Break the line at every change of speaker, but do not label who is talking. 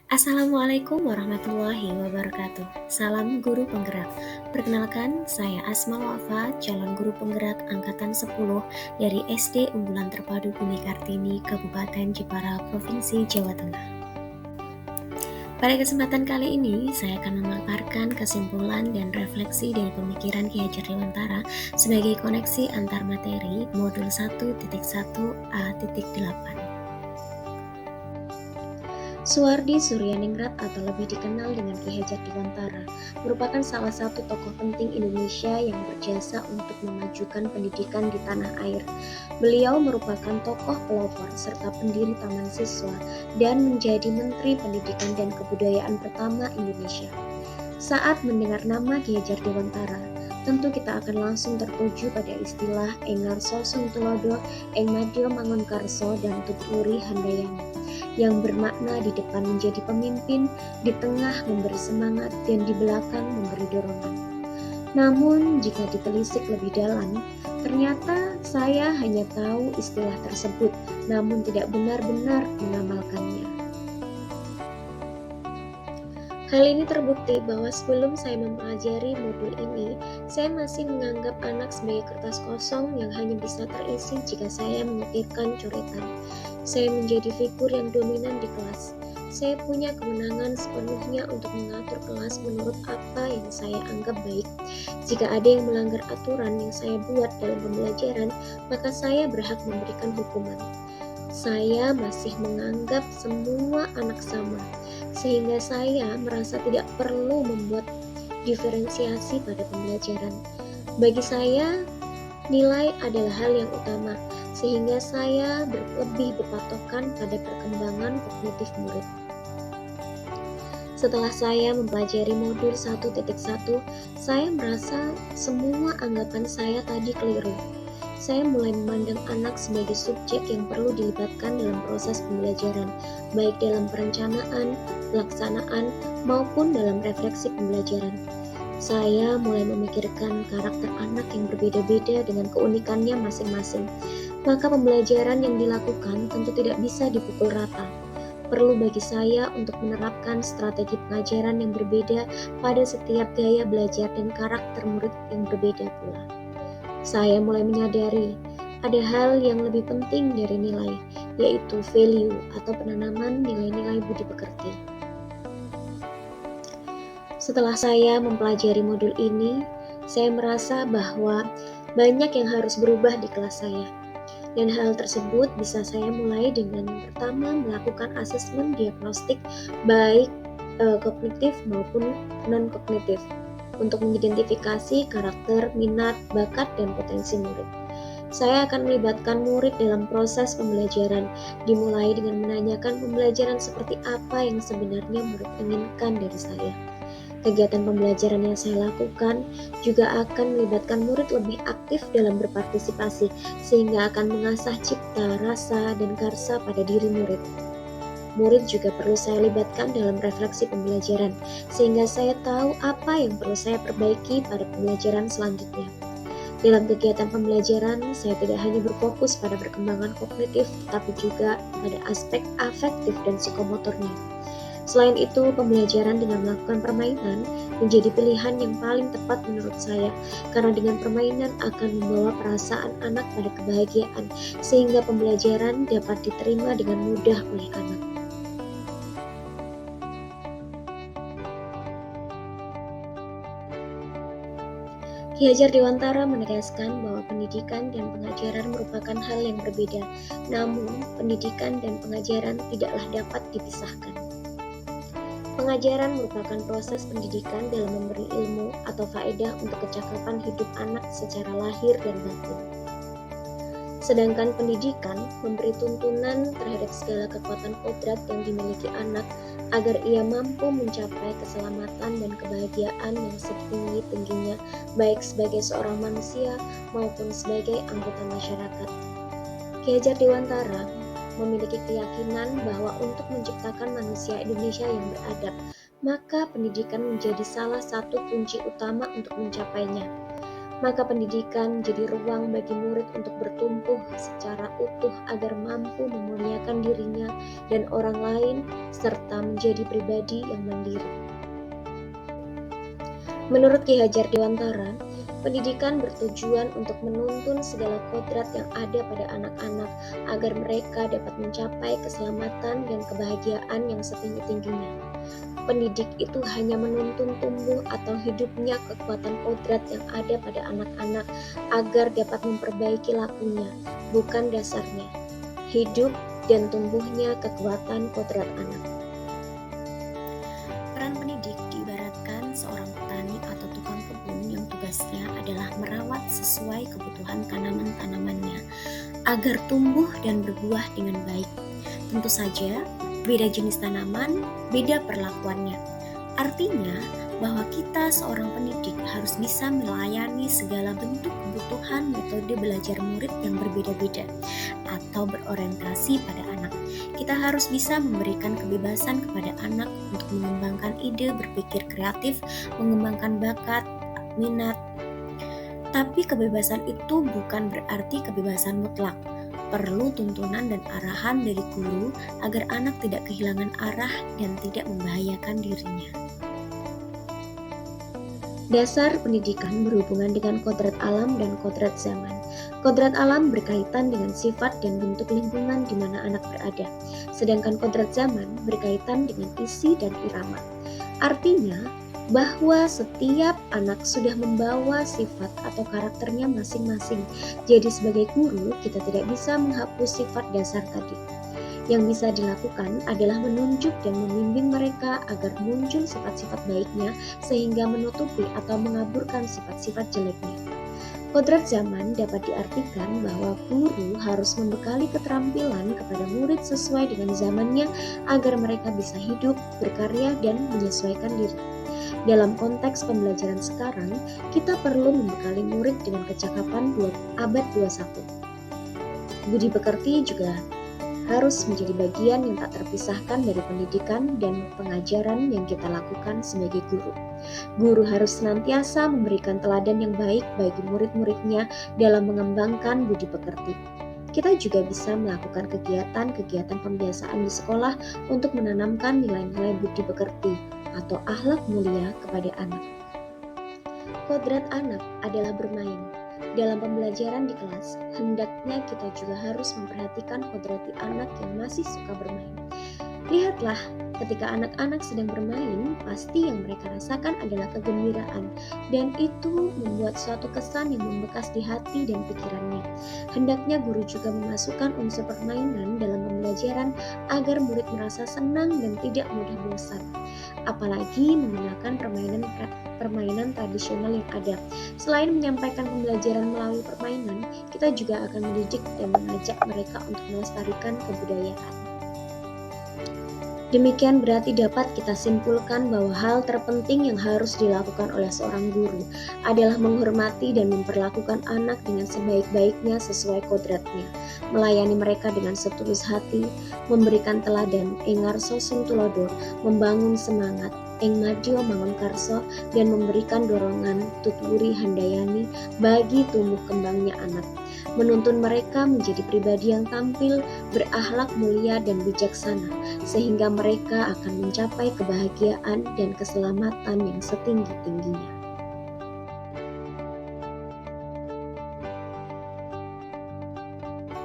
Assalamualaikum warahmatullahi wabarakatuh. Salam guru penggerak. Perkenalkan, saya Asma Wafa, calon guru penggerak angkatan 10 dari SD Unggulan Terpadu Bumi Kartini, Kabupaten Jepara, Provinsi Jawa Tengah. Pada kesempatan kali ini, saya akan memaparkan kesimpulan dan refleksi dari pemikiran Ki Hajar Dewantara sebagai koneksi antar materi modul 1.1a.8. Suwardi Suryaningrat atau lebih dikenal dengan Ki Hajar Dewantara merupakan salah satu tokoh penting Indonesia yang berjasa untuk memajukan pendidikan di tanah air. Beliau merupakan tokoh pelopor serta pendiri Taman Siswa dan menjadi Menteri Pendidikan dan Kebudayaan pertama Indonesia. Saat mendengar nama Ki Hajar Dewantara, tentu kita akan langsung tertuju pada istilah Engar Sosung Tulodo, Eng Madya Mangunkarso, dan Tuturi Handayani, yang bermakna di depan menjadi pemimpin, di tengah memberi semangat, dan di belakang memberi dorongan. Namun, jika ditelisik lebih dalam, ternyata saya hanya tahu istilah tersebut, namun tidak benar-benar mengamalkannya. Hal ini terbukti bahwa sebelum saya mempelajari modul ini, saya masih menganggap anak sebagai kertas kosong yang hanya bisa terisi jika saya menyetirkan coretan. Saya menjadi figur yang dominan di kelas. Saya punya kewenangan sepenuhnya untuk mengatur kelas menurut apa yang saya anggap baik. Jika ada yang melanggar aturan yang saya buat dalam pembelajaran, maka saya berhak memberikan hukuman. Saya masih menganggap semua anak sama, sehingga saya merasa tidak perlu membuat diferensiasi pada pembelajaran. Bagi saya, nilai adalah hal yang utama, sehingga saya lebih berpatokan pada perkembangan kognitif murid. Setelah saya mempelajari modul 1.1, saya merasa semua anggapan saya tadi keliru. Saya mulai memandang anak sebagai subjek yang perlu dilibatkan dalam proses pembelajaran, baik dalam perencanaan, pelaksanaan, maupun dalam refleksi pembelajaran. Saya mulai memikirkan karakter anak yang berbeda-beda dengan keunikannya masing-masing. Maka pembelajaran yang dilakukan tentu tidak bisa dipukul rata. Perlu bagi saya untuk menerapkan strategi pengajaran yang berbeda pada setiap gaya belajar dan karakter murid yang berbeda pula. Saya mulai menyadari ada hal yang lebih penting dari nilai, yaitu value atau penanaman nilai-nilai budi pekerti. Setelah saya mempelajari modul ini, saya merasa bahwa banyak yang harus berubah di kelas saya. Dan hal tersebut bisa saya mulai dengan yang pertama melakukan asesmen diagnostik baik kognitif maupun non-kognitif untuk mengidentifikasi karakter, minat, bakat, dan potensi murid. Saya akan melibatkan murid dalam proses pembelajaran, dimulai dengan menanyakan pembelajaran seperti apa yang sebenarnya murid inginkan dari saya. Kegiatan pembelajaran yang saya lakukan juga akan melibatkan murid lebih aktif dalam berpartisipasi, sehingga akan mengasah cipta, rasa, dan karsa pada diri murid. Murid juga perlu saya libatkan dalam refleksi pembelajaran, sehingga saya tahu apa yang perlu saya perbaiki pada pembelajaran selanjutnya. Dalam kegiatan pembelajaran, saya tidak hanya berfokus pada perkembangan kognitif, tetapi juga pada aspek afektif dan psikomotornya. Selain itu, pembelajaran dengan melakukan permainan menjadi pilihan yang paling tepat menurut saya, karena dengan permainan akan membawa perasaan anak pada kebahagiaan, sehingga pembelajaran dapat diterima dengan mudah oleh anak. Ki Hajar Dewantara menegaskan bahwa pendidikan dan pengajaran merupakan hal yang berbeda, namun pendidikan dan pengajaran tidaklah dapat dipisahkan. Pengajaran merupakan proses pendidikan dalam memberi ilmu atau faedah untuk kecakapan hidup anak secara lahir dan batin. Sedangkan pendidikan memberi tuntunan terhadap segala kekuatan kodrat yang dimiliki anak agar ia mampu mencapai keselamatan dan kebahagiaan yang setinggi-tingginya, baik sebagai seorang manusia maupun sebagai anggota masyarakat. Ki Hajar Dewantara memiliki keyakinan bahwa untuk menciptakan manusia Indonesia yang beradab, maka pendidikan menjadi salah satu kunci utama untuk mencapainya. maka pendidikan jadi ruang bagi murid untuk bertumbuh secara utuh agar mampu memuliakan dirinya dan orang lain, serta menjadi pribadi yang mandiri. Menurut Ki Hajar Dewantara, pendidikan bertujuan untuk menuntun segala kodrat yang ada pada anak-anak agar mereka dapat mencapai keselamatan dan kebahagiaan yang setinggi-tingginya. Pendidik itu hanya menuntun tumbuh atau hidupnya kekuatan kodrat yang ada pada anak-anak agar dapat memperbaiki lakunya, bukan dasarnya. Hidup dan tumbuhnya kekuatan kodrat anak. Peran pendidik diibaratkan seorang petani atau tukang kebun yang tugasnya adalah merawat sesuai kebutuhan tanaman-tanamannya agar tumbuh dan berbuah dengan baik. Tentu saja, beda jenis tanaman, beda perlakuannya. Artinya bahwa kita seorang pendidik harus bisa melayani segala bentuk kebutuhan metode belajar murid yang berbeda-beda atau berorientasi pada anak. Kita harus bisa memberikan kebebasan kepada anak untuk mengembangkan ide berpikir kreatif, mengembangkan bakat, minat. Tapi kebebasan itu bukan berarti kebebasan mutlak. Perlu tuntunan dan arahan dari guru agar anak tidak kehilangan arah dan tidak membahayakan dirinya. Dasar pendidikan berhubungan dengan kodrat alam dan kodrat zaman. Kodrat alam berkaitan dengan sifat dan bentuk lingkungan di mana anak berada, sedangkan kodrat zaman berkaitan dengan isi dan irama. Artinya, bahwa setiap anak sudah membawa sifat atau karakternya masing-masing. Jadi sebagai guru, kita tidak bisa menghapus sifat dasar tadi. Yang bisa dilakukan adalah menunjuk dan membimbing mereka agar muncul sifat-sifat baiknya sehingga menutupi atau mengaburkan sifat-sifat jeleknya. Kodrat zaman dapat diartikan bahwa guru harus membekali keterampilan kepada murid sesuai dengan zamannya agar mereka bisa hidup, berkarya, dan menyesuaikan diri. Dalam konteks pembelajaran sekarang, kita perlu membekali murid dengan kecakapan abad 21. Budi pekerti juga harus menjadi bagian yang tak terpisahkan dari pendidikan dan pengajaran yang kita lakukan sebagai guru. Guru harus senantiasa memberikan teladan yang baik bagi murid-muridnya dalam mengembangkan budi pekerti. Kita juga bisa melakukan kegiatan-kegiatan pembiasaan di sekolah untuk menanamkan nilai-nilai budi pekerti atau akhlak mulia kepada anak. Kodrat anak adalah bermain. Dalam pembelajaran di kelas, hendaknya kita juga harus memperhatikan kodrati anak yang masih suka bermain. Lihatlah, ketika anak-anak sedang bermain, pasti yang mereka rasakan adalah kegembiraan, dan itu membuat suatu kesan yang membekas di hati dan pikirannya. Hendaknya guru juga memasukkan unsur permainan dalam pembelajaran agar murid merasa senang dan tidak mudah bosan. Apalagi menggunakan permainan tradisional yang ada. Selain menyampaikan pembelajaran melalui permainan, kita juga akan mendidik dan mengajak mereka untuk melestarikan kebudayaan. Demikian berarti dapat kita simpulkan bahwa hal terpenting yang harus dilakukan oleh seorang guru adalah menghormati dan memperlakukan anak dengan sebaik-baiknya sesuai kodratnya, melayani mereka dengan setulus hati, memberikan teladan, engarso sing tulodo, membangun semangat, ing madya mangun karso, dan memberikan dorongan tutwuri handayani bagi tumbuh kembangnya anak. Menuntun mereka menjadi pribadi yang tampil, berakhlak mulia dan bijaksana, sehingga mereka akan mencapai kebahagiaan dan keselamatan yang setinggi-tingginya.